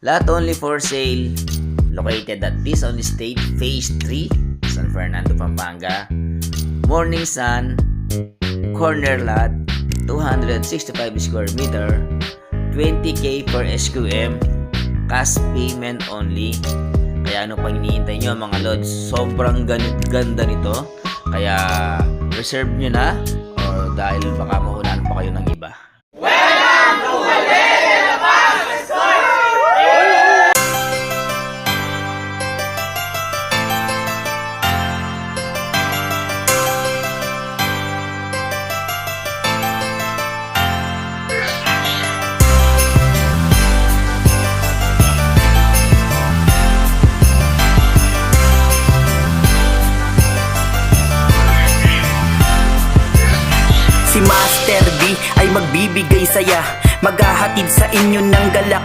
Lot only for sale. Located at This Only State Phase 3, San Fernando, Pampanga. Morning Sun, corner lot, 265 square meter, 20k per SQM, cash payment only. Kaya ano pang hinihintay nyo mga lods? Sobrang ganda nito. Kaya reserve nyo na or dahil baka mahulaan pa kayo ng iba. Si Master D ay magbibigay saya, maghahatid sa inyo ng galak.